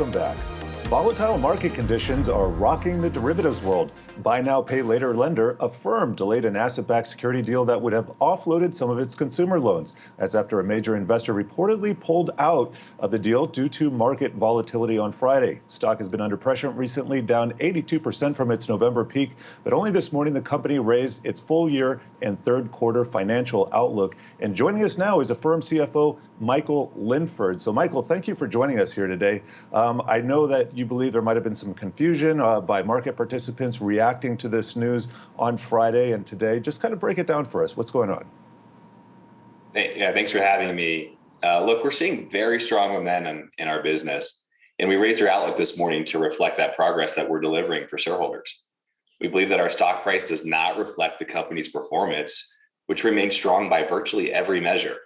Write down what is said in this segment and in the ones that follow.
welcome back. Volatile market conditions are rocking the derivatives world. Buy now, pay later lender Affirm delayed an asset-backed security deal that would have offloaded some of its consumer loans. That's after a major investor reportedly pulled out of the deal due to market volatility on Friday. Stock has been under pressure recently, down 82% from its November peak, but only this morning the company raised its full year and third quarter financial outlook. And joining us now is Affirm CFO Michael Linford. So Michael, thank you for joining us here today. I know that you believe there might have been some confusion by market participants reacting to this news on Friday and today. Just kind of break it down for us. What's going on? Yeah, thanks for having me. Look, we're seeing very strong momentum in our business, and we raised our outlook this morning to reflect that progress that we're delivering for shareholders. We believe that our stock price does not reflect the company's performance, which remains strong by virtually every measure.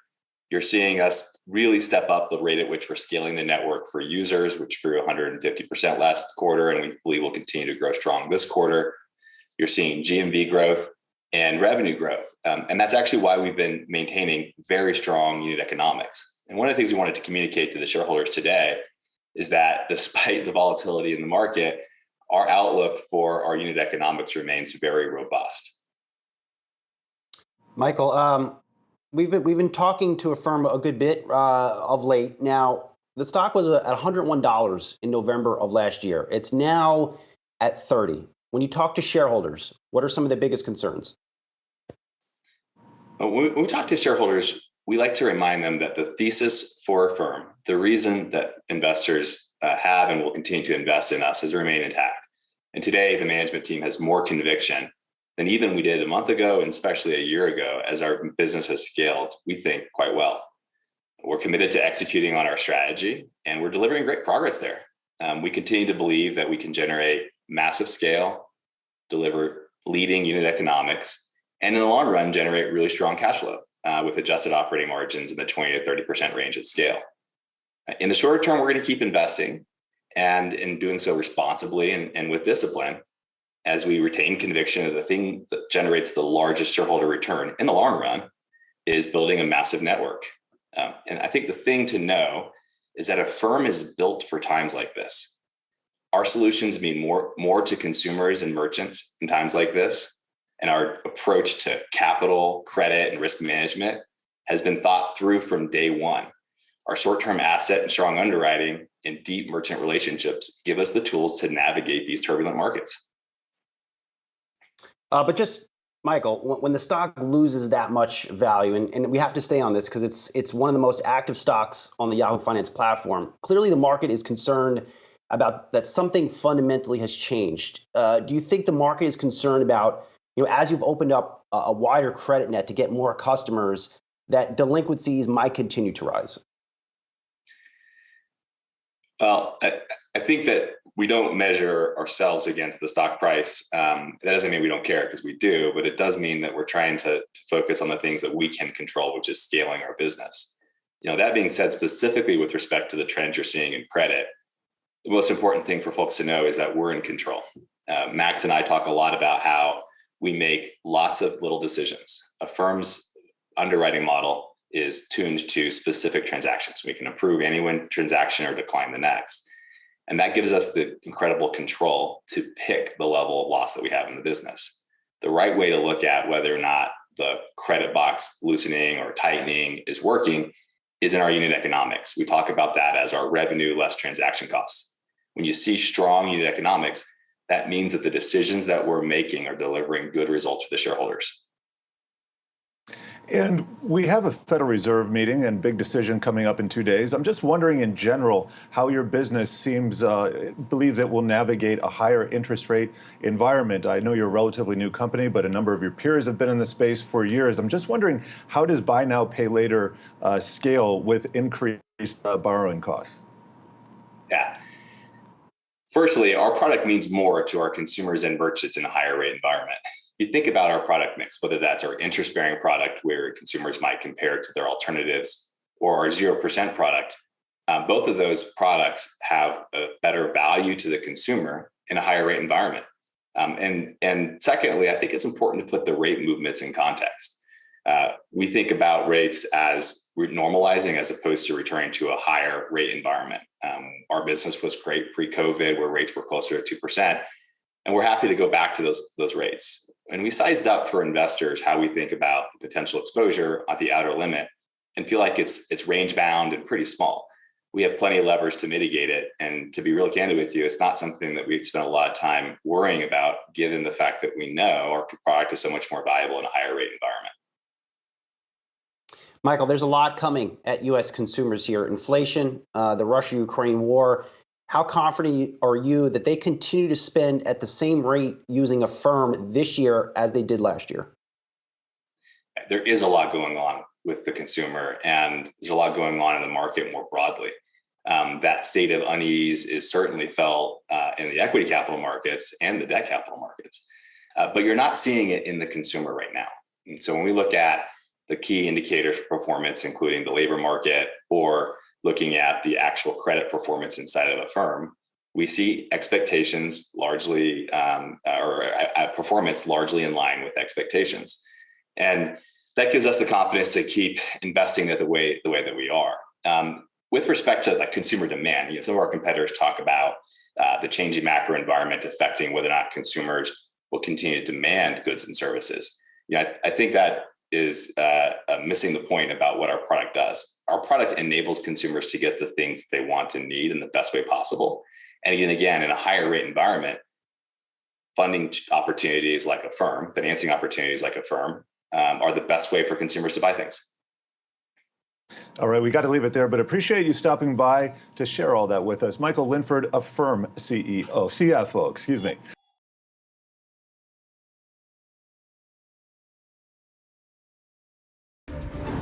You're seeing us really step up the rate at which we're scaling the network for users, which grew 150% last quarter, and we believe will continue to grow strong this quarter. You're seeing GMV growth and revenue growth. And that's actually why we've been maintaining very strong unit economics. And one of the things we wanted to communicate to the shareholders today is that despite the volatility in the market, our outlook for our unit economics remains very robust. Michael, we've been talking to Affirm a good bit of late. Now, the stock was at $101 in November of last year. It's now at $30. When you talk to shareholders, what are some of the biggest concerns? When we talk to shareholders, we like to remind them that the thesis for Affirm, the reason that investors have and will continue to invest in us, has remained intact. And today, the management team has more conviction than even we did a month ago, and especially a year ago, as our business has scaled, we think, quite well. We're committed to executing on our strategy, and we're delivering great progress there. We continue to believe that we can generate massive scale, deliver leading unit economics, and in the long run, generate really strong cash flow with adjusted operating margins in the 20 to 30% range at scale. In the shorter term, we're going to keep investing, and in doing so responsibly and with discipline, as we retain conviction of the thing that generates the largest shareholder return in the long run is building a massive network. And I think the thing to know is that Affirm is built for times like this. Our solutions mean more to consumers and merchants in times like this. And our approach to capital, credit, and risk management has been thought through from day one. Our short-term asset and strong underwriting and deep merchant relationships give us the tools to navigate these turbulent markets. But just, Michael, when the stock loses that much value, and we have to stay on this because it's one of the most active stocks on the Yahoo Finance platform, clearly the market is concerned about that something fundamentally has changed. Do you think the market is concerned about, as you've opened up a wider credit net to get more customers, that delinquencies might continue to rise? Well, I think that we don't measure ourselves against the stock price. That doesn't mean we don't care, because we do, but it does mean that we're trying to focus on the things that we can control, which is scaling our business. That being said, specifically with respect to the trends you're seeing in credit, the most important thing for folks to know is that we're in control. Max and I talk a lot about how we make lots of little decisions. Affirm's underwriting model is tuned to specific transactions. We can approve any one transaction or decline the next. And that gives us the incredible control to pick the level of loss that we have in the business. The right way to look at whether or not the credit box loosening or tightening is working is in our unit economics. We talk about that as our revenue less transaction costs. When you see strong unit economics, that means that the decisions that we're making are delivering good results for the shareholders. And we have a Federal Reserve meeting and big decision coming up in 2 days. I'm just wondering in general how your business believes it will navigate a higher interest rate environment. I know you're a relatively new company, but a number of your peers have been in the space for years. I'm just wondering, how does buy now, pay later scale with increased borrowing costs? Yeah. Firstly, our product means more to our consumers and merchants in a higher rate environment. You think about our product mix, whether that's our interest-bearing product where consumers might compare to their alternatives, or our 0% product, both of those products have a better value to the consumer in a higher rate environment. And secondly, I think it's important to put the rate movements in context. We think about rates as normalizing as opposed to returning to a higher rate environment. Our business was great pre-COVID, where rates were closer to 2%, and we're happy to go back to those rates. And we sized up for investors how we think about the potential exposure at the outer limit and feel like it's range bound and pretty small. We have plenty of levers to mitigate it. And to be real candid with you, it's not something that we've spent a lot of time worrying about, given the fact that we know our product is so much more valuable in a higher rate environment. Michael, there's a lot coming at U.S. consumers here. Inflation, the Russia-Ukraine war. How confident are you that they continue to spend at the same rate using Affirm this year as they did last year? There is a lot going on with the consumer, and there's a lot going on in the market more broadly. That state of unease is certainly felt in the equity capital markets and the debt capital markets, but you're not seeing it in the consumer right now. And so when we look at the key indicators for performance, including the labor market or looking at the actual credit performance inside of Affirm, we see expectations largely, performance largely in line with expectations. And that gives us the confidence to keep investing the way that we are. With respect to like consumer demand, some of our competitors talk about the changing macro environment affecting whether or not consumers will continue to demand goods and services. I think that is missing the point about what our product does. Our product enables consumers to get the things they want and need in the best way possible. And again, in a higher rate environment, funding opportunities like Affirm, financing opportunities like Affirm, are the best way for consumers to buy things. All right, we got to leave it there, but appreciate you stopping by to share all that with us. Michael Linford, Affirm CFO, excuse me.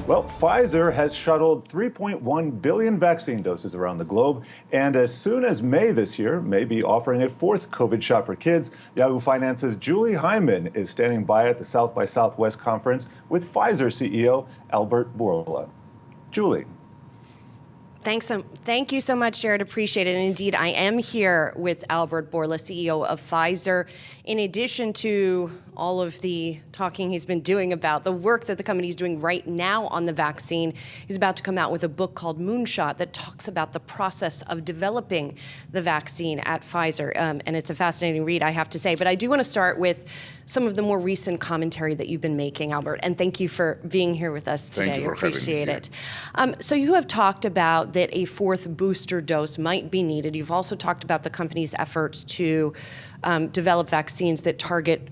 Well, Pfizer has shuttled 3.1 billion vaccine doses around the globe, and as soon as May this year, may be offering a fourth COVID shot for kids. Yahoo Finance's Julie Hyman is standing by at the South by Southwest conference with Pfizer CEO Bourla. Julie. Thank you so much, Jared. Appreciate it. And indeed, I am here with Albert Bourla, CEO of Pfizer. In addition to all of the talking he's been doing about the work that the company is doing right now on the vaccine, he's about to come out with a book called Moonshot that talks about the process of developing the vaccine at Pfizer. And it's a fascinating read, I have to say. But I do want to start with some of the more recent commentary that you've been making, Albert. And thank you for being here with us today. Thank you for Appreciate it. So you have talked about that a fourth booster dose might be needed. You've also talked about the company's efforts to develop vaccines that target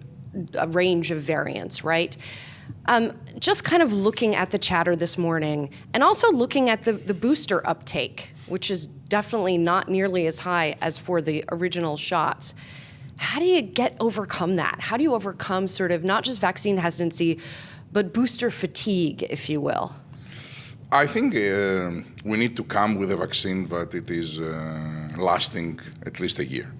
a range of variants, right? Just kind of looking at the chatter this morning and also looking at the booster uptake, which is definitely not nearly as high as for the original shots. How do you overcome that? How do you overcome sort of not just vaccine hesitancy, but booster fatigue, if you will? I think we need to come with a vaccine that it is lasting at least a year.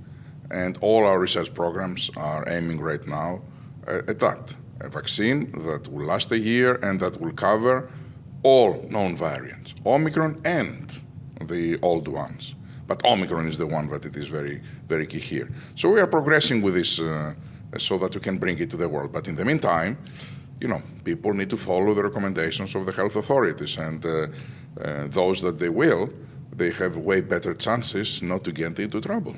And all our research programs are aiming right now at that. A vaccine that will last a year and that will cover all known variants, Omicron and the old ones. But Omicron is the one that it is very, very key here. So we are progressing with this so that we can bring it to the world. But in the meantime, people need to follow the recommendations of the health authorities. And those that they have way better chances not to get into trouble.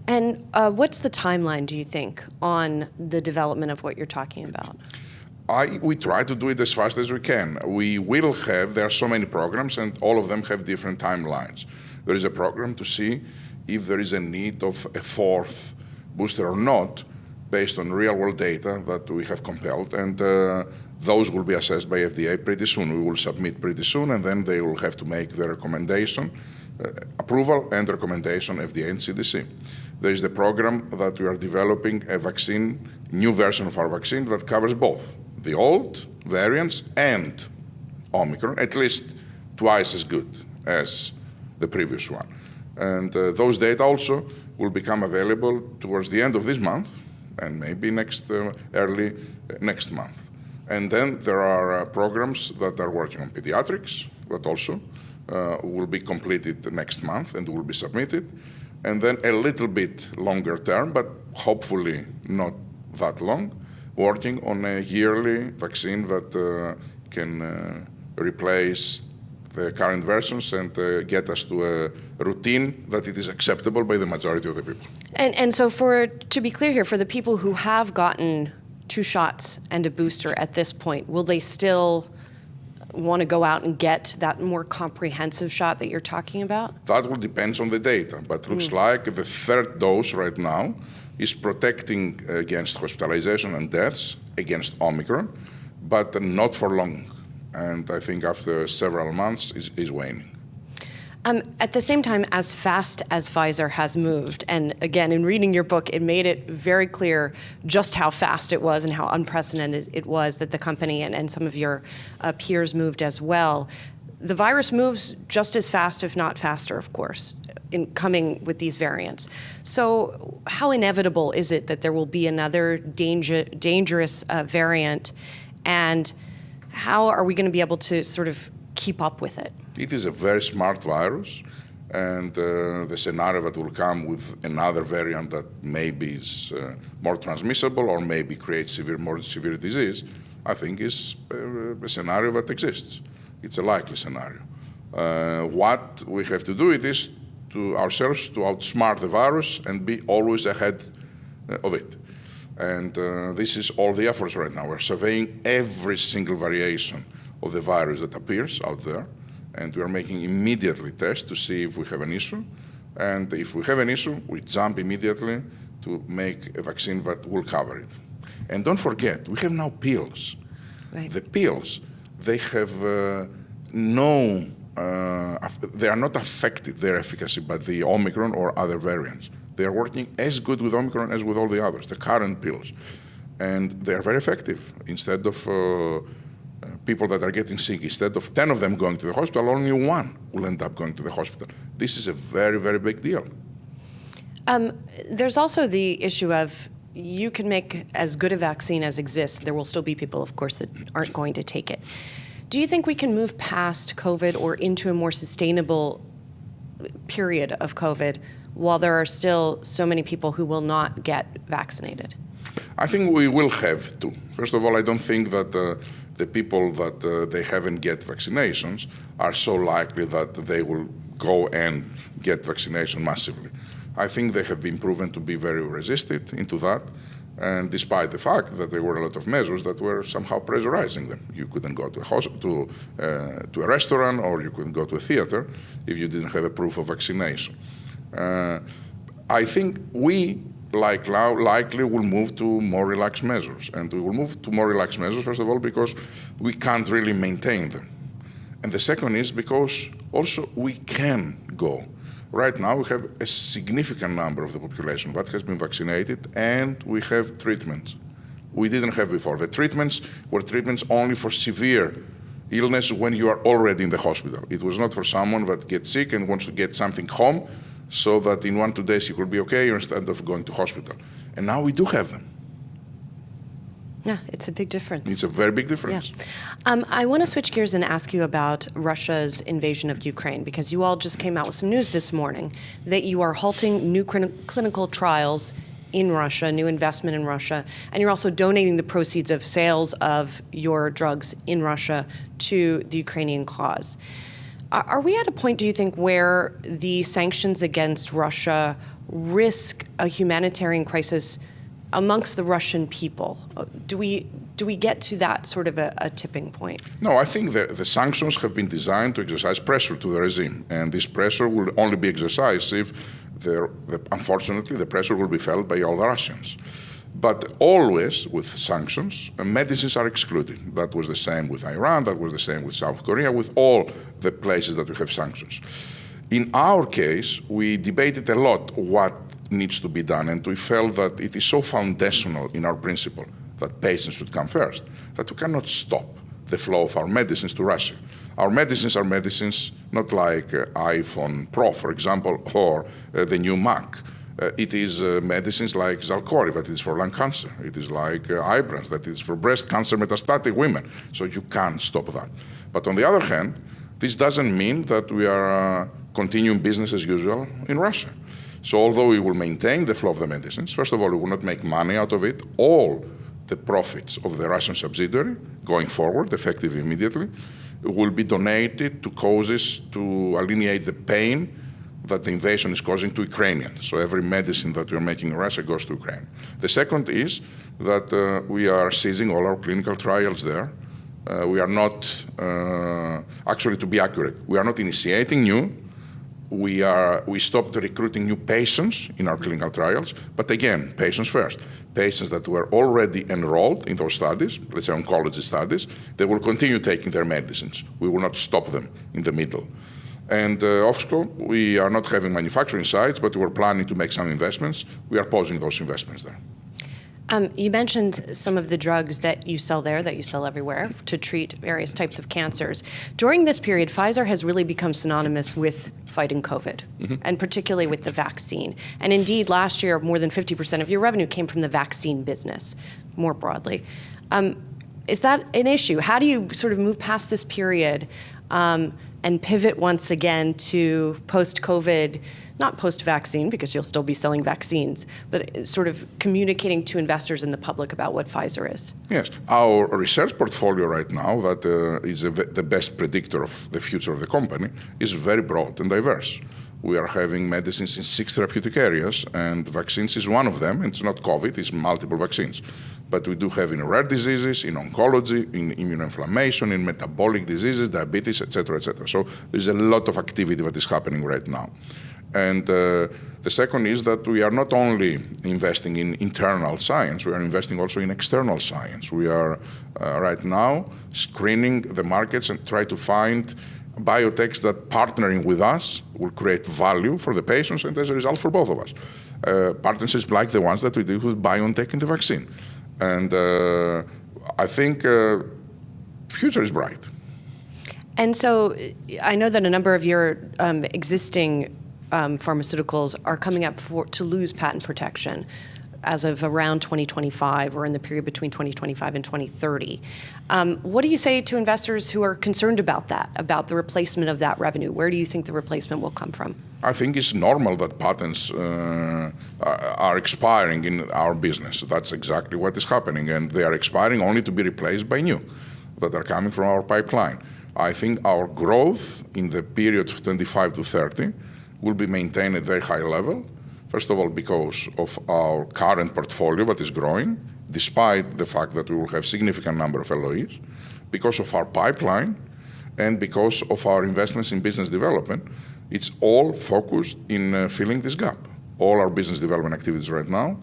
And what's the timeline, do you think, on the development of what you're talking about? We try to do it as fast as we can. There are so many programs, and all of them have different timelines. There is a program to see if there is a need of a fourth booster or not, based on real-world data that we have compiled, and those will be assessed by FDA pretty soon. We will submit pretty soon, and then they will have to make the recommendation, approval and recommendation, FDA and CDC. There is the program that we are developing a vaccine, new version of our vaccine that covers both the old variants and Omicron, at least twice as good as the previous one. And those data also will become available towards the end of this month and maybe early next month. And then there are programs that are working on pediatrics that also will be completed next month and will be submitted. And then a little bit longer term, but hopefully not that long, working on a yearly vaccine that can replace the current versions and get us to a routine that it is acceptable by the majority of the people. And so to be clear here, for the people who have gotten 2 shots and a booster at this point, will they still want to go out and get that more comprehensive shot that you're talking about? That will depend on the data, but looks like the 3rd dose right now is protecting against hospitalization and deaths against Omicron, but not for long. And I think after several months is waning. At the same time, as fast as Pfizer has moved, and again, in reading your book, it made it very clear just how fast it was and how unprecedented it was that the company and some of your peers moved as well. The virus moves just as fast, if not faster, of course, in coming with these variants. So how inevitable is it that there will be another dangerous variant, and how are we going to be able to sort of keep up with it? It is a very smart virus, and the scenario that will come with another variant that maybe is more transmissible or maybe creates more severe disease, I think is a scenario that exists. It's a likely scenario. What we have to do is to ourselves to outsmart the virus and be always ahead of it. And this is all the efforts right now. We're surveying every single variation of the virus that appears out there, and we are making immediately tests to see if we have an issue. And if we have an issue, we jump immediately to make a vaccine that will cover it. And don't forget, we have now pills. Right. The pills, they have they are not affected, their efficacy, by the Omicron or other variants. They are working as good with Omicron as with all the others, the current pills. And they are very effective. Instead of people that are getting sick, instead of 10 of them going to the hospital, only 1 will end up going to the hospital. This is a very, very big deal. There's also the issue of you can make as good a vaccine as exists. There will still be people, of course, that aren't going to take it. Do you think we can move past COVID or into a more sustainable period of COVID while there are still so many people who will not get vaccinated? I think we will have to. First of all, I don't think that the people that they haven't get vaccinations are so likely that they will go and get vaccination massively. I think they have been proven to be very resistant into that, and despite the fact that there were a lot of measures that were somehow pressurizing them. You couldn't go to a restaurant, or you couldn't go to a theater if you didn't have a proof of vaccination. I think we likely will move to more relaxed measures. And we will move to more relaxed measures, first of all, because we can't really maintain them. And the second is because also we can go. Right now, we have a significant number of the population that has been vaccinated, and we have treatments we didn't have before. The treatments were treatments only for severe illness when you are already in the hospital. It was not for someone that gets sick and wants to get something home so that in 1-2 days he could be okay instead of going to hospital. And now we do have them. Yeah, it's a big difference. It's a very big difference. Yeah. I want to switch gears and ask you about Russia's invasion of Ukraine, because you all just came out with some news this morning that you are halting new clinical trials in Russia, new investment in Russia, and you're also donating the proceeds of sales of your drugs in Russia to the Ukrainian cause. Are we at a point, do you think, where the sanctions against Russia risk a humanitarian crisis amongst the Russian people? Do we get to that sort of a tipping point? No, I think the sanctions have been designed to exercise pressure to the regime, and this pressure will only be exercised if, unfortunately, the pressure will be felt by all the Russians. But always with sanctions, medicines are excluded. That was the same with Iran, that was the same with South Korea, with all the places that we have sanctions. In our case, we debated a lot what needs to be done, and we felt that it is so foundational in our principle that patients should come first, that we cannot stop the flow of our medicines to Russia. Our medicines are medicines not like iPhone Pro, for example, or the new Mac. It is medicines like Xalkori, that is for lung cancer. It is like Ibrance, that is for breast cancer metastatic women. So you can't stop that. But on the other hand, this doesn't mean that we are continuing business as usual in Russia. So although we will maintain the flow of the medicines, first of all, we will not make money out of it. All the profits of the Russian subsidiary going forward, effective immediately, will be donated to causes to alleviate the pain that the invasion is causing to Ukrainians. So every medicine that we are making in Russia goes to Ukraine. The second is that we are ceasing all our clinical trials there. We are not, actually to be accurate, we are not initiating new. We stopped recruiting new patients in our clinical trials, but again, patients first. Patients that were already enrolled in those studies, let's say oncology studies, they will continue taking their medicines. We will not stop them in the middle. And also, we are not having manufacturing sites, but we're planning to make some investments. We are pausing those investments there. You mentioned some of the drugs that you sell there, that you sell everywhere, to treat various types of cancers. During this period, Pfizer has really become synonymous with fighting COVID, and particularly with the vaccine. And indeed, last year, more than 50% of your revenue came from the vaccine business, more broadly. Is that an issue? How do you sort of move past this period and pivot once again to post-COVID, not post-vaccine, because you'll still be selling vaccines, but sort of communicating to investors and the public about what Pfizer is? Yes. Our research portfolio right now, that is the best predictor of the future of the company, is very broad and diverse. We are having medicines in 6 therapeutic areas, and vaccines is one of them. It's not COVID, it's multiple vaccines. But we do have in rare diseases, in oncology, in immunoinflammation, in metabolic diseases, diabetes, et cetera, et cetera. So there's a lot of activity that is happening right now. And the second is that we are not only investing in internal science, we are investing also in external science. We are right now screening the markets and try to find biotechs that partnering with us will create value for the patients and as a result for both of us. Partnerships like the ones that we did with BioNTech in the vaccine. And I think future is bright. And so I know that a number of your existing pharmaceuticals are coming up to lose patent protection as of around 2025 or in the period between 2025 and 2030. What do you say to investors who are concerned about that, about the replacement of that revenue? Where do you think the replacement will come from? I think it's normal that patents are expiring in our business. That's exactly what is happening, and they are expiring only to be replaced by new that are coming from our pipeline. I think our growth in the period of 25 to 30 will be maintained at a very high level. First of all, because of our current portfolio that is growing, despite the fact that we will have significant number of LOEs, because of our pipeline, and because of our investments in business development. It's all focused in filling this gap. All our business development activities right now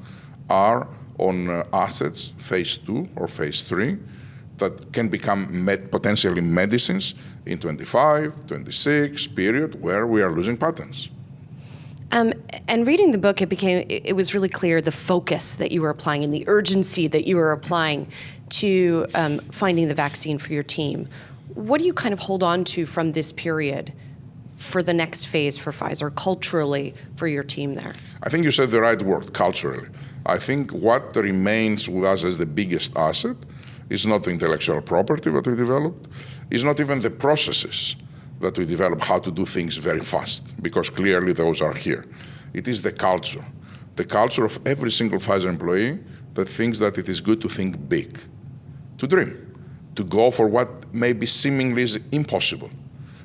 are on assets, phase 2 or phase 3, that can become potentially medicines in 25, 26 period where we are losing patents. And reading the book, it was really clear the focus that you were applying and the urgency that you were applying to finding the vaccine for your team. What do you kind of hold on to from this period for the next phase for Pfizer, culturally, for your team there? I think you said the right word, culturally. I think what remains with us as the biggest asset is not the intellectual property that we developed, is not even the processes that we develop, how to do things very fast, because clearly those are here. It is the culture of every single Pfizer employee that thinks that it is good to think big, to dream, to go for what maybe seemingly is impossible,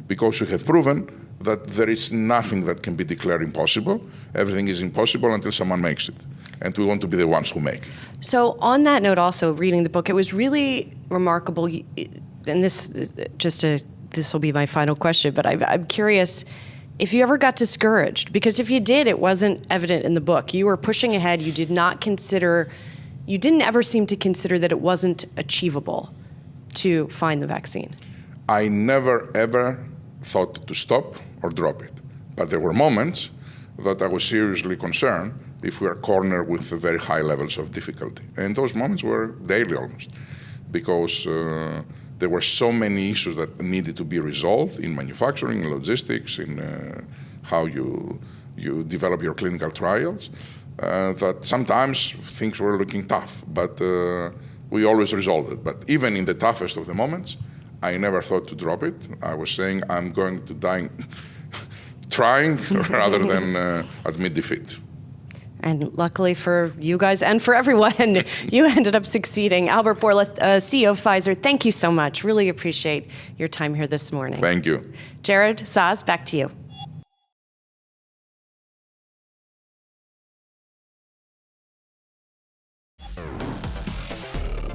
because we have proven that there is nothing that can be declared impossible. Everything is impossible until someone makes it. And we want to be the ones who make it. So on that note, also reading the book, it was really remarkable. And this will be my final question, but I'm curious if you ever got discouraged, because if you did, it wasn't evident in the book. You were pushing ahead. You didn't ever seem to consider that it wasn't achievable to find the vaccine. I never, ever thought to stop or drop it. But there were moments that I was seriously concerned if we are cornered with very high levels of difficulty. And those moments were daily almost, because there were so many issues that needed to be resolved in manufacturing, in logistics, in how you develop your clinical trials, that sometimes things were looking tough, but we always resolved it. But even in the toughest of the moments, I never thought to drop it. I was saying I'm going to die trying rather than admit defeat. And luckily for you guys and for everyone, you ended up succeeding. Albert Bourla, CEO of Pfizer, thank you so much. Really appreciate your time here this morning. Thank you. Jared, Saz, back to you.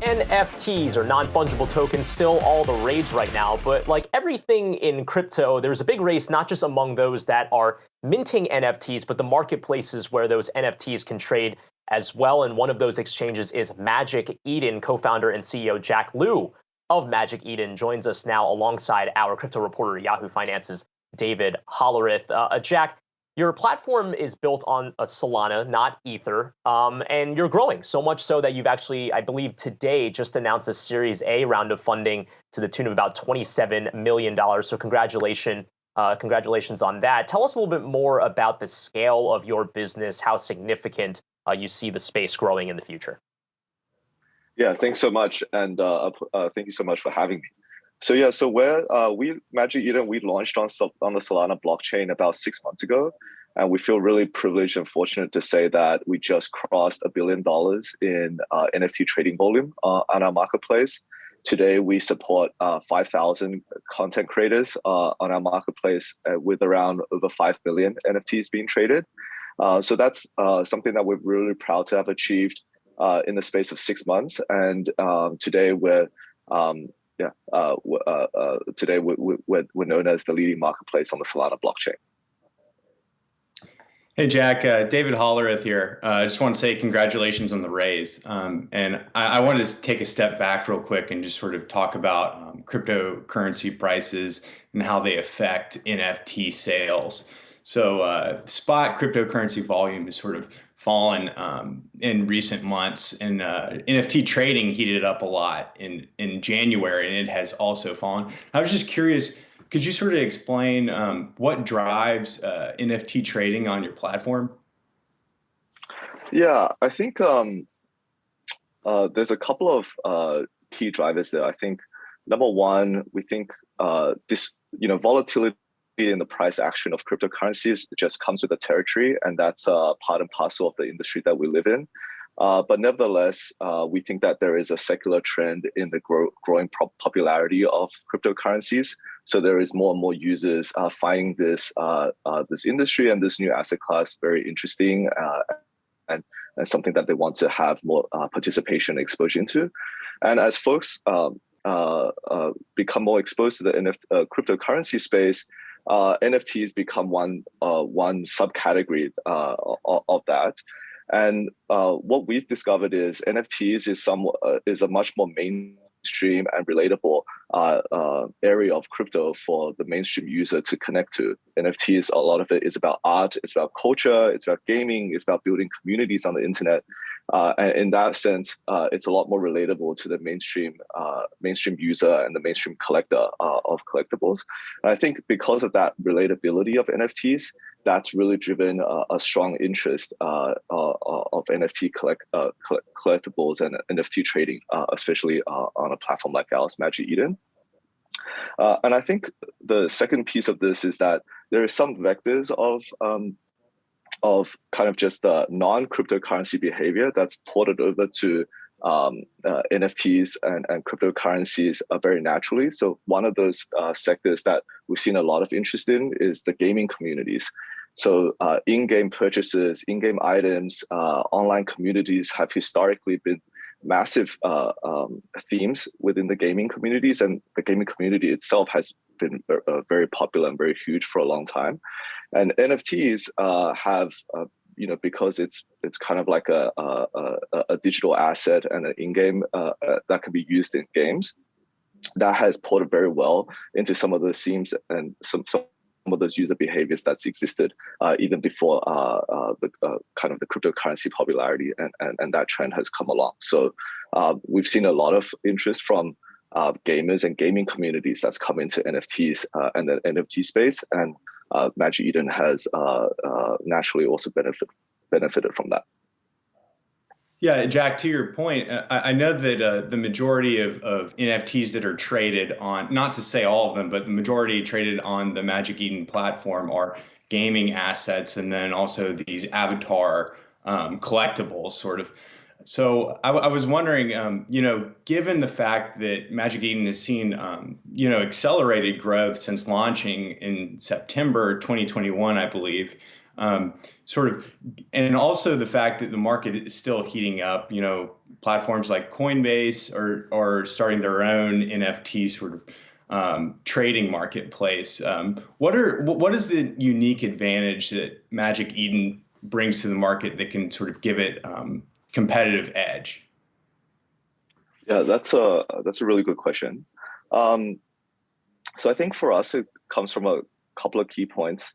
NFTs, or non-fungible tokens, still all the rage right now, but like everything in crypto, there's a big race not just among those that are minting NFTs, but the marketplaces where those NFTs can trade as well. And one of those exchanges is Magic Eden. Co-founder and CEO Jack Liu of Magic Eden joins us now alongside our crypto reporter, Yahoo Finance's David Hollerith. Jack, your platform is built on a Solana, not Ether, and you're growing so much so that you've actually, I believe today, just announced a Series A round of funding to the tune of about $27 million. So congratulations on that. Tell us a little bit more about the scale of your business, how significant you see the space growing in the future. Yeah, thanks so much, and thank you so much for having me. So Magic Eden, we launched on the Solana blockchain about 6 months ago, and we feel really privileged and fortunate to say that we just crossed $1 billion in NFT trading volume on our marketplace. Today, we support 5,000 content creators on our marketplace with around over 5 million NFTs being traded. So that's something that we're really proud to have achieved in the space of 6 months. And today we're known as the leading marketplace on the Solana blockchain. Hey, Jack, David Hollerith here. I just want to say congratulations on the raise. And I wanted to take a step back real quick and just sort of talk about cryptocurrency prices and how they affect NFT sales. So spot cryptocurrency volume has sort of fallen in recent months, and NFT trading heated up a lot in January, and it has also fallen. I was just curious, could you sort of explain what drives NFT trading on your platform? Yeah, I think there's a couple of key drivers there. I think number one, we think this volatility in the price action of cryptocurrencies just comes with the territory, and that's part and parcel of the industry that we live in. But nevertheless, we think that there is a secular trend in the growing popularity of cryptocurrencies. So there is more and more users finding this industry and this new asset class very interesting and something that they want to have more participation and exposure into. And as folks become more exposed to the cryptocurrency space, NFTs become one subcategory of that. And what we've discovered is NFTs is a much more mainstream and relatable area of crypto for the mainstream user to connect to. NFTs, a lot of it is about art, it's about culture, it's about gaming, it's about building communities on the internet. And in that sense, it's a lot more relatable to the mainstream user and the mainstream collector of collectibles. And I think because of that relatability of NFTs, that's really driven a strong interest of NFT collectibles and NFT trading, especially on a platform like ours, Magic Eden. And I think the second piece of this is that there are some vectors of kind of just the non-cryptocurrency behavior that's ported over to NFTs and cryptocurrencies very naturally. So one of those sectors that we've seen a lot of interest in is the gaming communities. So in-game purchases, in-game items, online communities have historically been massive themes within the gaming communities, and the gaming community itself has been very popular and very huge for a long time. And NFTs have, because it's kind of like a digital asset and an in-game that can be used in games, that has ported very well into some of those themes and some of those user behaviors that's existed even before the kind of the cryptocurrency popularity and that trend has come along. So we've seen a lot of interest from gamers and gaming communities that's come into NFTs and the NFT space, and Magic Eden has naturally also benefited from that. Yeah, Jack, to your point, I know that the majority of NFTs that are traded on, not to say all of them, but the majority traded on the Magic Eden platform are gaming assets, and then also these avatar collectibles, sort of. So I was wondering, given the fact that Magic Eden has seen, accelerated growth since launching in September 2021, I believe, and also the fact that the market is still heating up. Platforms like Coinbase are starting their own NFT trading marketplace. What is the unique advantage that Magic Eden brings to the market that can sort of give it competitive edge? Yeah, that's a really good question. So I think for us, it comes from a couple of key points.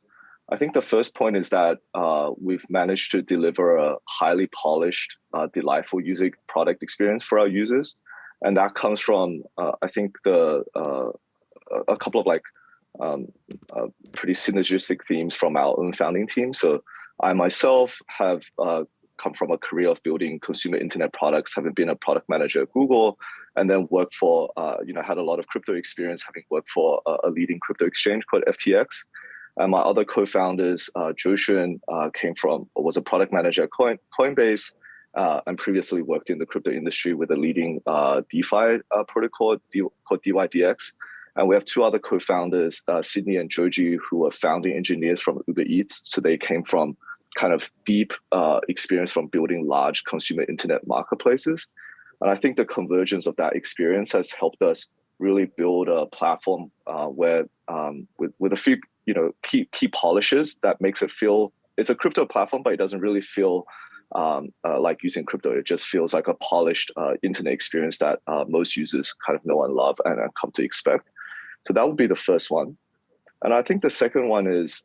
I think the first point is that we've managed to deliver a highly polished, delightful user product experience for our users. And that comes from, I think, a couple of pretty synergistic themes from our own founding team. So I myself have come from a career of building consumer internet products, having been a product manager at Google, and then worked for, had a lot of crypto experience, having worked for a leading crypto exchange called FTX. And my other co-founders, Joshua, was a product manager at Coinbase, and previously worked in the crypto industry with a leading DeFi protocol called DYDX. And we have two other co-founders, Sydney and Joji, who are founding engineers from Uber Eats. So they came from kind of deep experience from building large consumer internet marketplaces. And I think the convergence of that experience has helped us really build a platform where with a few key polishes that makes it feel, it's a crypto platform, but it doesn't really feel like using crypto. It just feels like a polished internet experience that most users kind of know and love and come to expect. So that would be the first one. And I think the second one is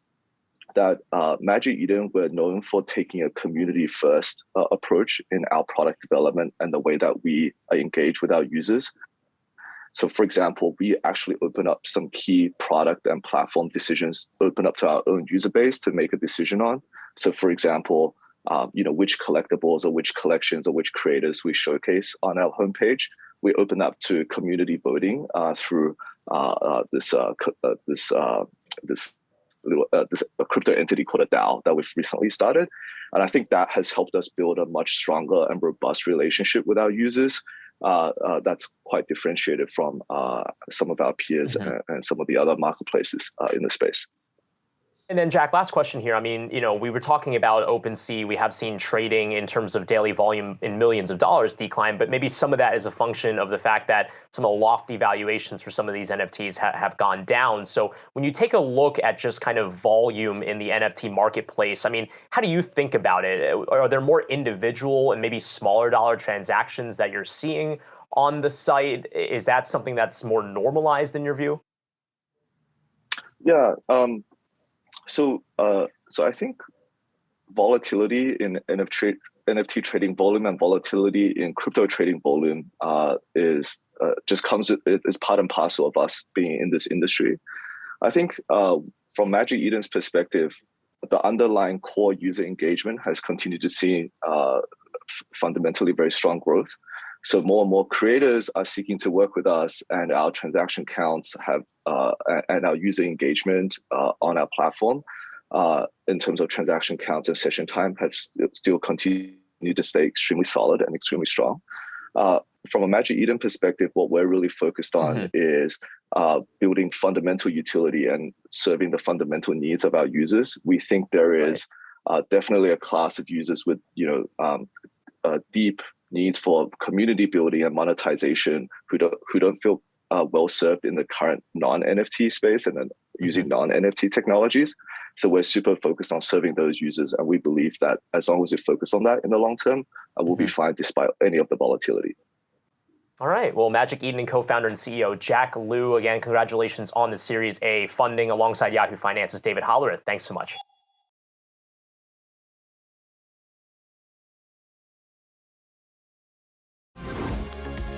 that Magic Eden, we're known for taking a community-first approach in our product development and the way that we engage with our users. So for example, we actually open up some key product and platform decisions, open up to our own user base to make a decision on. So for example, which collectibles or which collections or which creators we showcase on our homepage, we open up to community voting through this crypto entity called a DAO that we've recently started. And I think that has helped us build a much stronger and robust relationship with our users. That's quite differentiated from some of our peers and some of the other marketplaces in the space. And then Jack, last question here. I mean, we were talking about OpenSea. We have seen trading in terms of daily volume in millions of dollars decline, but maybe some of that is a function of the fact that some of the lofty valuations for some of these NFTs have gone down. So when you take a look at just kind of volume in the NFT marketplace, I mean, how do you think about it? Are there more individual and maybe smaller dollar transactions that you're seeing on the site? Is that something that's more normalized in your view? Yeah. So I think volatility in NFT trading volume and volatility in crypto trading volume is part and parcel of us being in this industry. I think from Magic Eden's perspective, the underlying core user engagement has continued to see fundamentally very strong growth. So more and more creators are seeking to work with us, and our transaction counts and our user engagement on our platform in terms of transaction counts and session time have still continued to stay extremely solid and extremely strong. From a Magic Eden perspective, what we're really focused on is building fundamental utility and serving the fundamental needs of our users. We think there is definitely a class of users with deep needs for community building and monetization who don't feel well served in the current non-NFT space and then using non-NFT technologies. So we're super focused on serving those users, and we believe that as long as we focus on that in the long term, we'll be fine despite any of the volatility. All right. Well, Magic Eden and co-founder and CEO Jack Liu, again, congratulations on the Series A funding alongside Yahoo Finance's David Hollerith. Thanks so much.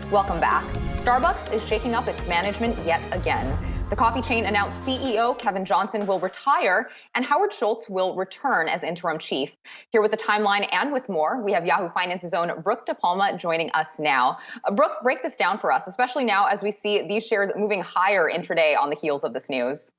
Welcome back. Starbucks is shaking up its management yet again. The coffee chain announced CEO Kevin Johnson will retire and Howard Schultz will return as interim chief. Here with the timeline and with more, we have Yahoo Finance's own Brooke DePalma joining us now. Brooke, break this down for us, especially now as we see these shares moving higher intraday on the heels of this news.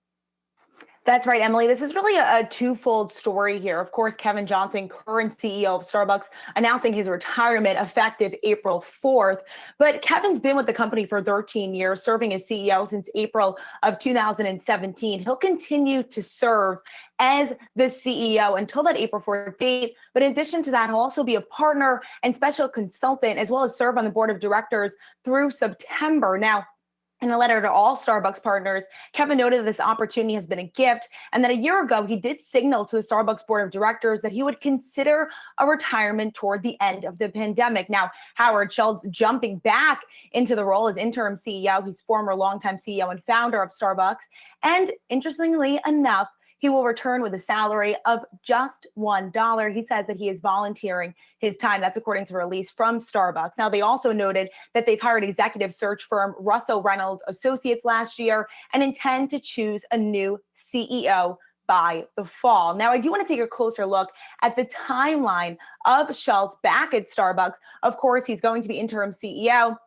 That's right, Emily. This is really a twofold story here. Of course, Kevin Johnson, current CEO of Starbucks, announcing his retirement effective April 4th. But Kevin's been with the company for 13 years, serving as CEO since April of 2017. He'll continue to serve as the CEO until that April 4th date. But in addition to that, he'll also be a partner and special consultant, as well as serve on the board of directors through September. Now, in a letter to all Starbucks partners, Kevin noted that this opportunity has been a gift, and that a year ago, he did signal to the Starbucks board of directors that he would consider a retirement toward the end of the pandemic. Now, Howard Schultz jumping back into the role as interim CEO. He's former longtime CEO and founder of Starbucks. And interestingly enough, he will return with a salary of just $1. He says that he is volunteering his time. That's according to a release from Starbucks. Now, they also noted that they've hired executive search firm Russell Reynolds Associates last year and intend to choose a new CEO by the fall. Now, I do want to take a closer look at the timeline of Schultz back at Starbucks. Of course, he's going to be interim CEO,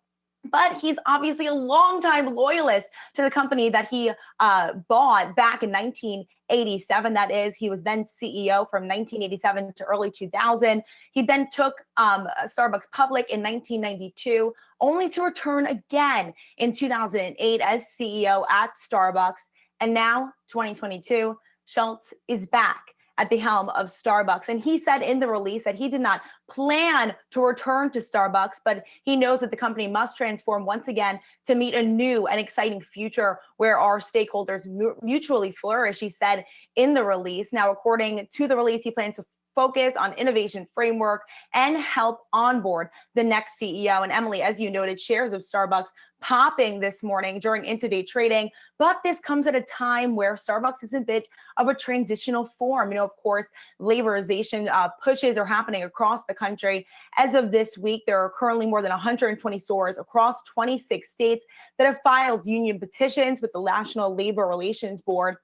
but he's obviously a longtime loyalist to the company that he bought back in 1987. That is, he was then CEO from 1987 to early 2000. He then took Starbucks public in 1992, only to return again in 2008 as CEO at Starbucks. And now, 2022, Schultz is back at the helm of Starbucks. And he said in the release that he did not plan to return to Starbucks, but he knows that the company must transform once again to meet a new and exciting future where our stakeholders mutually flourish, he said in the release. Now, according to the release, he plans to focus on innovation framework and help onboard the next CEO. And Emily, as you noted, shares of Starbucks popping this morning during intraday trading. But this comes at a time where Starbucks is a bit of a transitional form. You know, of course, laborization pushes are happening across the country. As of this week, there are currently more than 120 stores across 26 states that have filed union petitions with the National Labor Relations Board.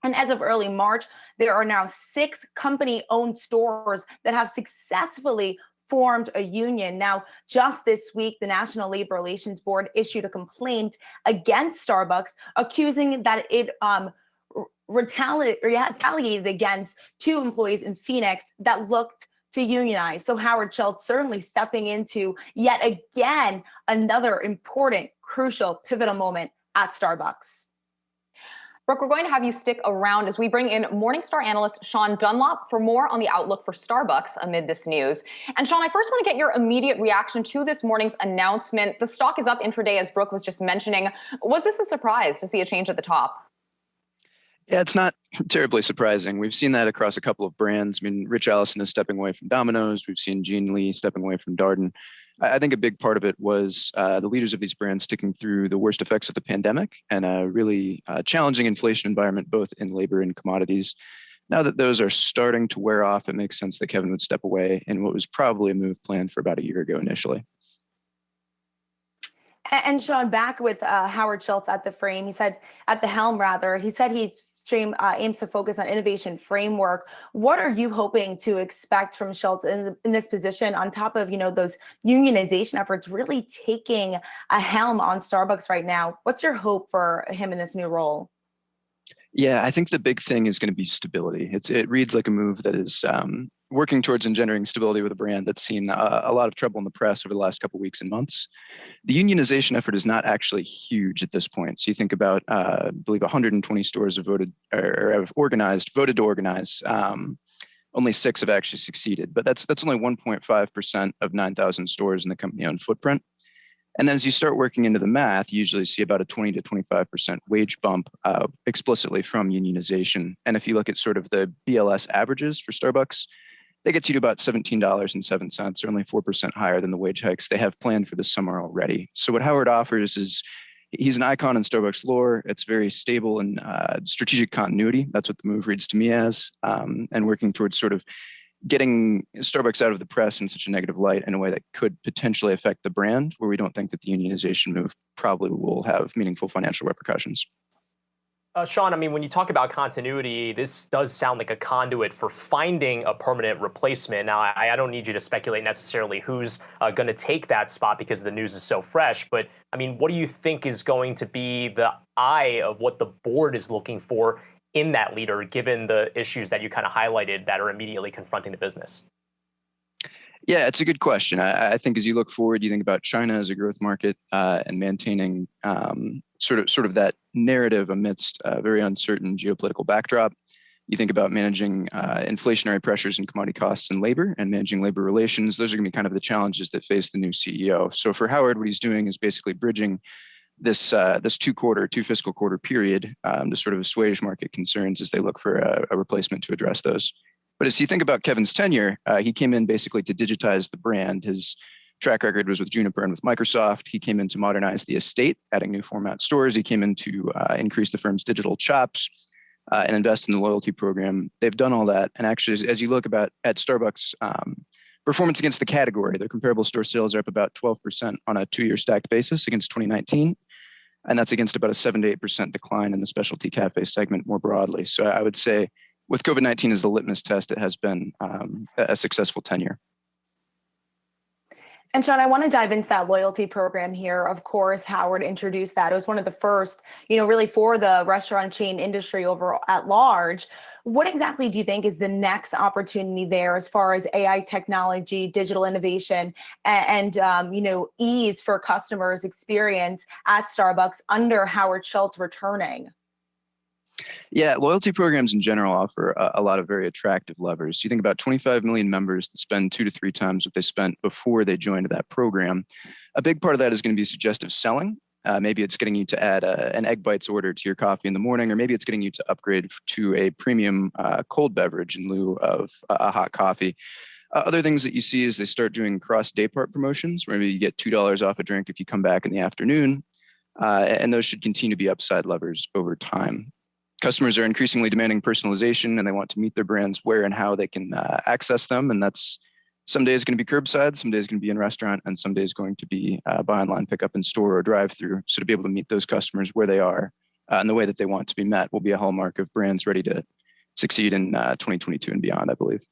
And as of early March, there are now 6 company-owned stores that have successfully formed a union. Now, just this week, the National Labor Relations Board issued a complaint against Starbucks, accusing that it retaliated against 2 employees in Phoenix that looked to unionize. So Howard Schultz certainly stepping into yet again another important, crucial, pivotal moment at Starbucks. Brooke, we're going to have you stick around as we bring in Morningstar analyst Sean Dunlop for more on the outlook for Starbucks amid this news. And Sean, I first want to get your immediate reaction to this morning's announcement. The stock is up intraday, as Brooke was just mentioning. Was this a surprise to see a change at the top? Yeah, it's not terribly surprising. We've seen that across a couple of brands. I mean, Rich Allison is stepping away from Domino's. We've seen Gene Lee stepping away from Darden. I think a big part of it was the leaders of these brands sticking through the worst effects of the pandemic and a really challenging inflation environment, both in labor and commodities. Now that those are starting to wear off, it makes sense that Kevin would step away in what was probably a move planned for about a year ago initially. And Sean, back with Howard Schultz at the frame, he said, at the helm rather, he said he aims to focus on innovation framework. What are you hoping to expect from Schultz in this position on top of, you know, those unionization efforts really taking a helm on Starbucks right now? What's your hope for him in this new role? Yeah, I think the big thing is going to be stability. It reads like a move that is working towards engendering stability with a brand that's seen a lot of trouble in the press over the last couple of weeks and months. The unionization effort is not actually huge at this point. So you think about, I believe 120 stores have voted to organize. Only 6 have actually succeeded, but that's only 1.5% of 9,000 stores in the company-owned footprint. And then as you start working into the math, you usually see about a 20 to 25% wage bump explicitly from unionization. And if you look at sort of the BLS averages for Starbucks, they get you to about $17.07, or only 4% higher than the wage hikes they have planned for this summer already. So what Howard offers is, he's an icon in Starbucks lore. It's very stable and strategic continuity. That's what the move reads to me as, and working towards sort of getting Starbucks out of the press in such a negative light in a way that could potentially affect the brand, where we don't think that the unionization move probably will have meaningful financial repercussions. Sean, I mean, when you talk about continuity, this does sound like a conduit for finding a permanent replacement. Now, I don't need you to speculate necessarily who's going to take that spot because the news is so fresh. But, I mean, what do you think is going to be the eye of what the board is looking for in that leader, given the issues that you kind of highlighted that are immediately confronting the business? Yeah, it's a good question. I think as you look forward, you think about China as a growth market and maintaining sort of that narrative amidst a very uncertain geopolitical backdrop. You think about managing inflationary pressures and commodity costs and labor and managing labor relations. Those are going to be kind of the challenges that face the new CEO. So for Howard, what he's doing is basically bridging this two fiscal quarter period to sort of assuage market concerns as they look for a replacement to address those. But as you think about Kevin's tenure, he came in basically to digitize the brand. His track record was with Juniper and with Microsoft. He came in to modernize the estate, adding new format stores. He came in to increase the firm's digital chops and invest in the loyalty program. They've done all that. And actually, as you look at Starbucks' performance against the category, their comparable store sales are up about 12% on a 2-year stacked basis against 2019. And that's against about a 7 to 8% decline in the specialty cafe segment more broadly. So I would say with COVID-19 as the litmus test, it has been a successful tenure. And Sean, I want to dive into that loyalty program here. Of course, Howard introduced that. It was one of the first, really for the restaurant chain industry over at large. What exactly do you think is the next opportunity there as far as AI technology, digital innovation, and ease for customers' experience at Starbucks under Howard Schultz returning? Yeah, loyalty programs in general offer a lot of very attractive levers. You think about 25 million members that spend 2 to 3 times what they spent before they joined that program. A big part of that is going to be suggestive selling. Maybe it's getting you to add an Egg Bites order to your coffee in the morning, or maybe it's getting you to upgrade to a premium cold beverage in lieu of a hot coffee. Other things that you see is they start doing cross day part promotions, where maybe you get $2 off a drink if you come back in the afternoon. And those should continue to be upside levers over time. Customers are increasingly demanding personalization, and they want to meet their brands where and how they can access them. And that's some days going to be curbside, some days going to be in restaurant, and some days going to be buy online, pick up in store, or drive through. So to be able to meet those customers where they are and the way that they want to be met will be a hallmark of brands ready to succeed in 2022 and beyond, I believe.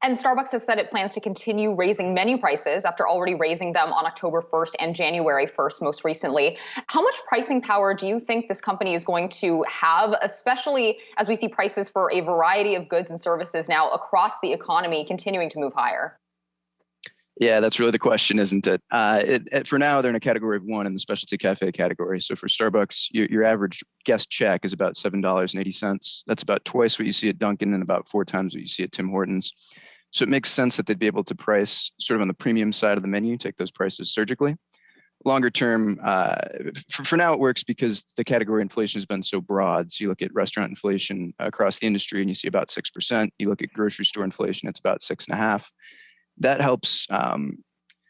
And Starbucks has said it plans to continue raising menu prices after already raising them on October 1st and January 1st most recently. How much pricing power do you think this company is going to have, especially as we see prices for a variety of goods and services now across the economy continuing to move higher? Yeah, that's really the question, isn't it? For now, they're in a category of 1 in the specialty cafe category. So for Starbucks, your average guest check is about $7.80. That's about twice what you see at Dunkin' and about 4 times what you see at Tim Hortons. So it makes sense that they'd be able to price sort of on the premium side of the menu, take those prices surgically. Longer term, for now it works because the category inflation has been so broad. So you look at restaurant inflation across the industry and you see about 6%. You look at grocery store inflation, it's about 6.5%. That helps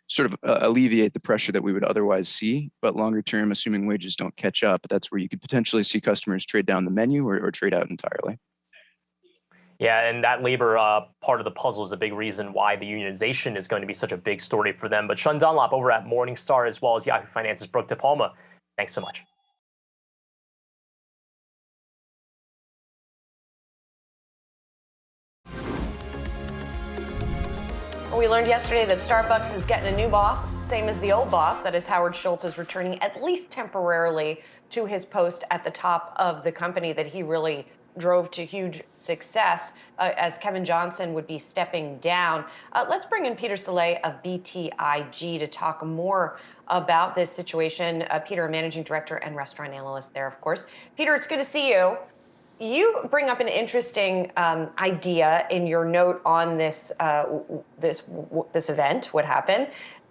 sort of alleviate the pressure that we would otherwise see. But longer term, assuming wages don't catch up, that's where you could potentially see customers trade down the menu or trade out entirely. Yeah, and that labor part of the puzzle is a big reason why the unionization is going to be such a big story for them. But Sean Dunlop over at Morningstar, as well as Yahoo Finance's Brooke DePalma, thanks so much. We learned yesterday that Starbucks is getting a new boss, same as the old boss. That is, Howard Schultz is returning, at least temporarily, to his post at the top of the company that he really drove to huge success, as Kevin Johnson would be stepping down. Let's bring in Peter Saleh of BTIG to talk more about this situation. Peter, a managing director and restaurant analyst there, of course. Peter, it's good to see you. You bring up an interesting idea in your note on this event, what happened,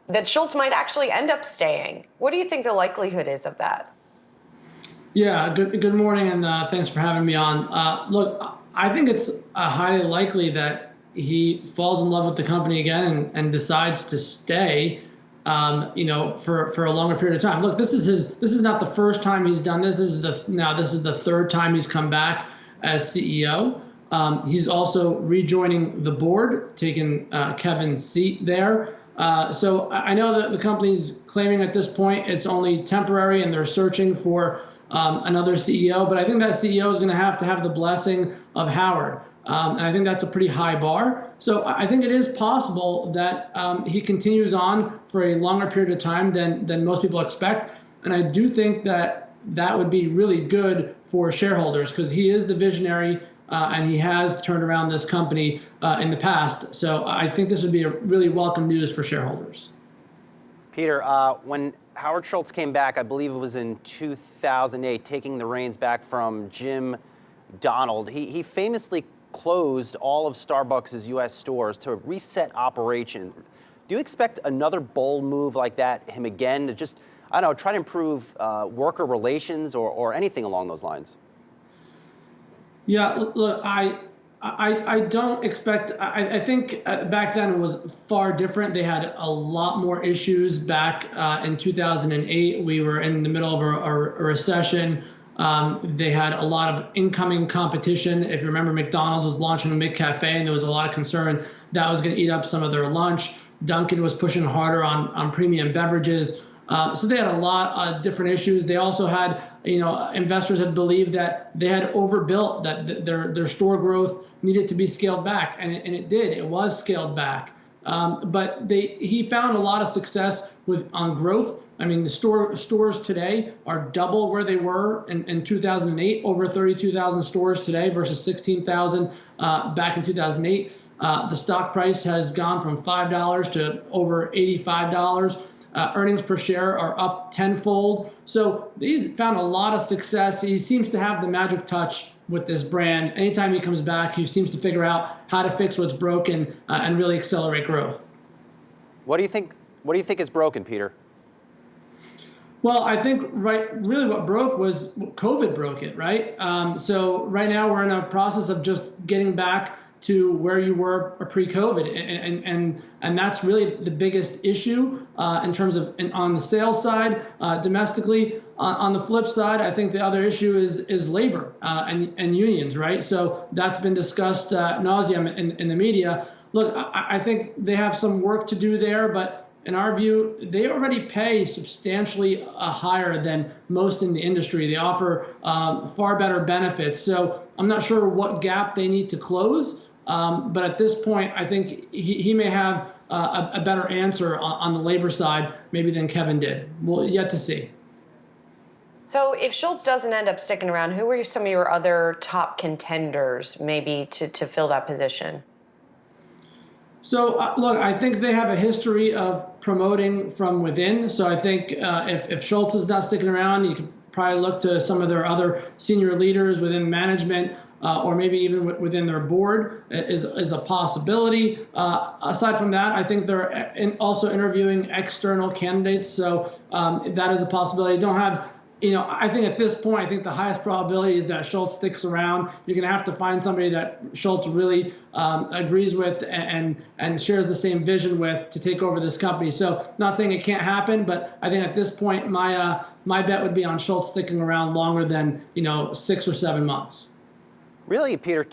that Schultz might actually end up staying. What do you think the likelihood is of that? Yeah, good morning, and thanks for having me on. Look, I think it's highly likely that he falls in love with the company again and decides to stay, for a longer period of time. Look, this is not the first time he's done this. This is the 3rd time he's come back as CEO. He's also rejoining the board, taking Kevin's seat there. So I know that the company's claiming at this point it's only temporary and they're searching for another CEO, but I think that CEO is going to have the blessing of Howard. And I think that's a pretty high bar. So I think it is possible that he continues on for a longer period of time than most people expect. And I do think that that would be really good for shareholders because he is the visionary and he has turned around this company in the past. So I think this would be a really welcome news for shareholders. Peter, when Howard Schultz came back, I believe it was in 2008, taking the reins back from Jim Donald, he famously closed all of Starbucks' U.S. stores to reset operation. Do you expect another bold move like that, him again, to just, I don't know, try to improve worker relations or anything along those lines? Yeah, look, I don't expect, I think back then it was far different. They had a lot more issues back in 2008. We were in the middle of a recession. They had a lot of incoming competition. If you remember, McDonald's was launching a McCafe, and there was a lot of concern that was going to eat up some of their lunch. Dunkin' was pushing harder on premium beverages. So they had a lot of different issues. They also had, investors had believed that they had overbuilt, that their store growth needed to be scaled back, and it did. It was scaled back. But he found a lot of success on growth. I mean, the stores today are double where they were in 2008, over 32,000 stores today versus 16,000 back in 2008. The stock price has gone from $5 to over $85. Earnings per share are up tenfold. So he's found a lot of success. He seems to have the magic touch with this brand. Anytime he comes back, he seems to figure out how to fix what's broken and really accelerate growth. What do you think is broken, Peter? Well, I think really what broke was COVID broke it, right? So right now we're in a process of just getting back to where you were pre-COVID, and that's really the biggest issue in terms of on the sales side domestically. On the flip side, I think the other issue is labor and unions, right? So that's been discussed nauseam in the media. Look, I think they have some work to do there, but in our view, they already pay substantially higher than most in the industry. They offer far better benefits. So I'm not sure what gap they need to close. But at this point, I think he may have a better answer on the labor side maybe than Kevin did. We'll yet to see. So if Schultz doesn't end up sticking around, who are some of your other top contenders maybe to fill that position? So look, I think they have a history of promoting from within. So I think if Schultz is not sticking around, you could probably look to some of their other senior leaders within management or maybe even within their board is a possibility. Aside from that, I think they're also interviewing external candidates. So that is a possibility. Don't have, I think at this point, I think the highest probability is that Schultz sticks around. You're going to have to find somebody that Schultz really agrees with and shares the same vision with to take over this company. So not saying it can't happen, but I think at this point, my bet would be on Schultz sticking around longer than 6 or 7 months. Really, Peter,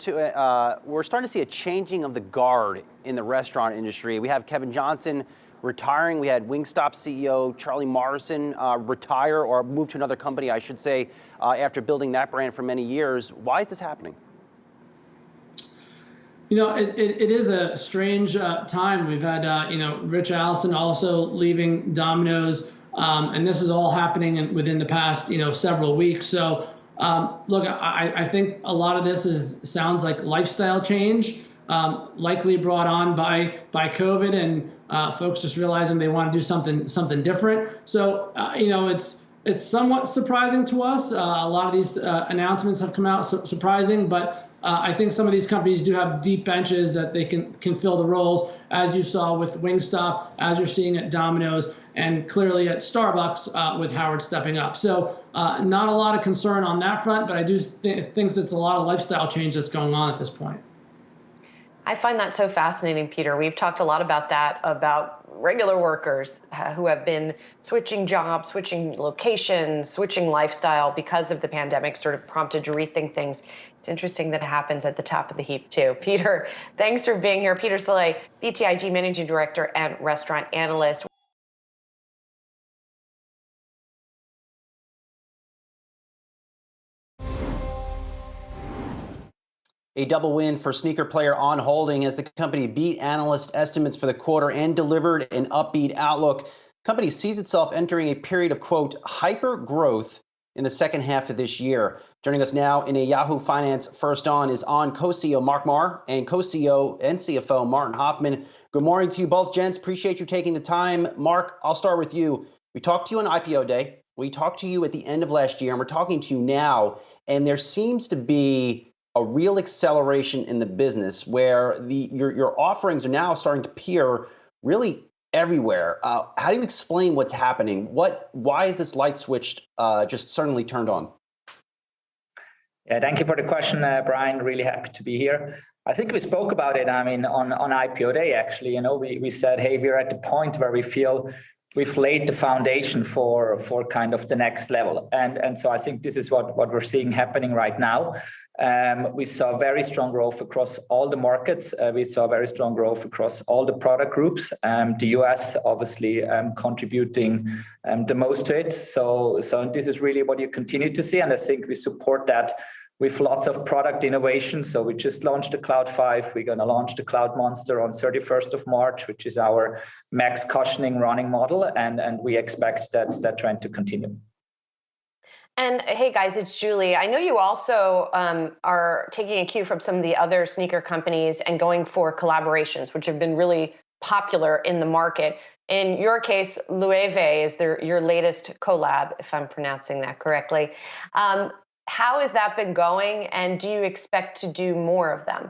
we're starting to see a changing of the guard in the restaurant industry. We have Kevin Johnson retiring. We had Wingstop CEO Charlie Morrison retire or move to another company, I should say, after building that brand for many years. Why is this happening? It is a strange time. We've had, Rich Allison also leaving Domino's, and this is all happening within the past, several weeks. So, look, I think a lot of this sounds like lifestyle change, likely brought on by COVID and folks just realizing they want to do something different. So, it's somewhat surprising to us. A lot of these announcements have come out surprising, but I think some of these companies do have deep benches that they can fill the roles, as you saw with Wingstop, as you're seeing at Domino's, and clearly at Starbucks with Howard stepping up. So not a lot of concern on that front, but I do think it's a lot of lifestyle change that's going on at this point. I find that so fascinating, Peter. We've talked a lot about that, about regular workers who have been switching jobs, switching locations, switching lifestyle because of the pandemic, sort of prompted to rethink things. It's interesting that it happens at the top of the heap, too. Peter, thanks for being here. Peter Saleh, BTIG Managing Director and Restaurant Analyst. A double win for sneaker player On Holding as the company beat analyst estimates for the quarter and delivered an upbeat outlook. The company sees itself entering a period of, quote, hyper growth in the second half of this year. Joining us now in a Yahoo Finance First On is co-CEO Mark Marr and co-CEO and CFO Martin Hoffman. Good morning to you both, gents. Appreciate you taking the time. Mark, I'll start with you. We talked to you on IPO day. We talked to you at the end of last year, and we're talking to you now. And there seems to be a real acceleration in the business where your offerings are now starting to appear really everywhere. How do you explain what's happening? Why is this light switch just suddenly turned on? Yeah, thank you for the question, Brian. Really happy to be here. I think we spoke about it. I mean, on IPO day, actually, we said, hey, we're at the point where we feel we've laid the foundation for kind of the next level. And so I think this is what we're seeing happening right now. We saw very strong growth across all the markets. We saw very strong growth across all the product groups. The US obviously contributing the most to it. So this is really what you continue to see. And I think we support that with lots of product innovation. So we just launched the Cloud 5. We're going to launch the Cloud Monster on 31st of March, which is our max cushioning running model. And we expect that trend to continue. And hey, guys, it's Julie. I know you also are taking a cue from some of the other sneaker companies and going for collaborations, which have been really popular in the market. In your case, Loewe is your latest collab, if I'm pronouncing that correctly. How has that been going, and do you expect to do more of them?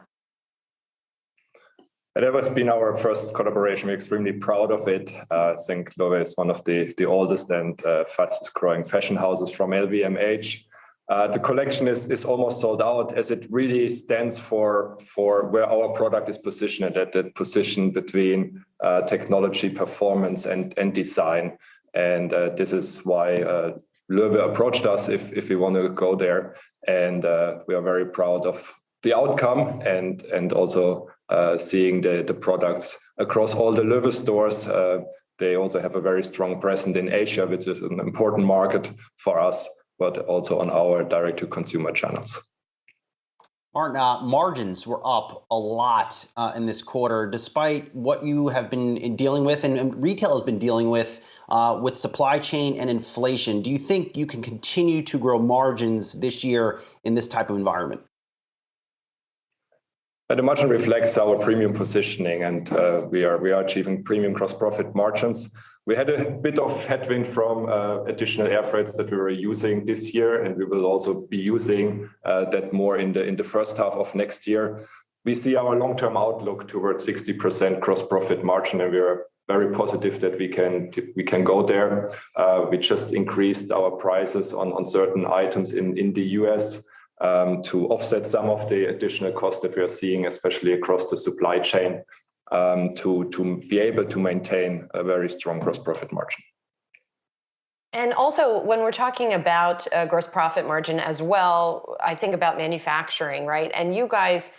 That has been our first collaboration. We're extremely proud of it. I think Loewe is one of the oldest and fastest growing fashion houses from LVMH. The collection is almost sold out, as it really stands for where our product is positioned, at that position between technology, performance, and design. And this is why Loewe approached us if we want to go there. And we are very proud of the outcome and also seeing the products across all the Loewe stores. They also have a very strong presence in Asia, which is an important market for us, but also on our direct-to-consumer channels. Martin, margins were up a lot in this quarter, despite what you have been dealing with and retail has been dealing with supply chain and inflation. Do you think you can continue to grow margins this year in this type of environment? The margin reflects our premium positioning, and we are achieving premium gross profit margins. We had a bit of headwind from additional air freights that we were using this year, and we will also be using that more in the first half of next year. We see our long-term outlook towards 60% gross profit margin, and we are very positive that we can go there. We just increased our prices on certain items in the US to offset some of the additional costs that we are seeing, especially across the supply chain, to be able to maintain a very strong gross profit margin. And also, when we're talking about gross profit margin as well, I think about manufacturing, right? And you guys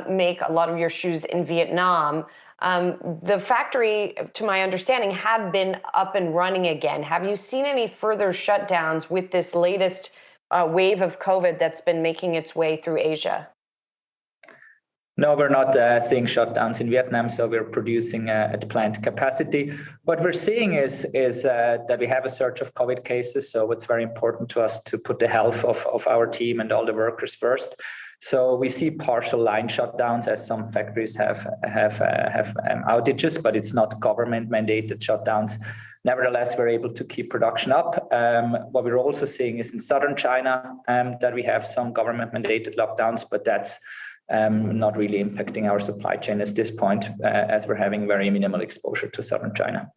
make a lot of your shoes in Vietnam. The factory, to my understanding, had been up and running again. Have you seen any further shutdowns with this latest wave of COVID that's been making its way through Asia? No, we're not seeing shutdowns in Vietnam, so we're producing at plant capacity. What we're seeing is that we have a surge of COVID cases, so it's very important to us to put the health of our team and all the workers first. So we see partial line shutdowns, as some factories have outages, but it's not government mandated shutdowns. Nevertheless, we're able to keep production up. What we're also seeing is in southern China that we have some government mandated lockdowns, but that's not really impacting our supply chain at this point, as we're having very minimal exposure to southern China.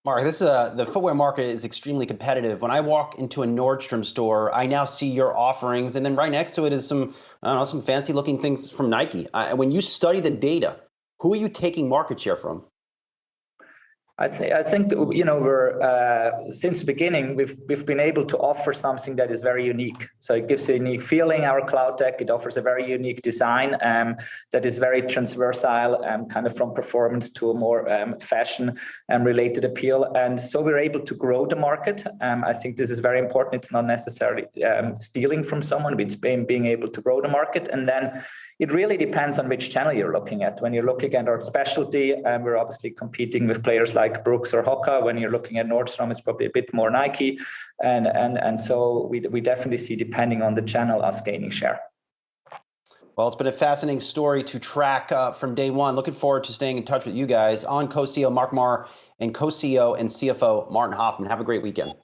Mark, the footwear market is extremely competitive. When I walk into a Nordstrom store, I now see your offerings, and then right next to it is some fancy looking things from Nike. When you study the data, who are you taking market share from? I think we're since the beginning we've been able to offer something that is very unique. So it gives a unique feeling. Our Cloud Tech, it offers a very unique design that is very transversal, kind of from performance to a more fashion related appeal. And so we're able to grow the market. I think this is very important. It's not necessarily stealing from someone. It's being able to grow the market, and then it really depends on which channel you're looking at. When you're looking at our specialty, we're obviously competing with players like like Brooks or Hoka. When you're looking at Nordstrom, it's probably a bit more Nike. And so we definitely see, depending on the channel, us gaining share. Well, it's been a fascinating story to track from day one. Looking forward to staying in touch with you guys. On co-CEO Mark Marr and co-CEO and CFO Martin Hoffman. Have a great weekend.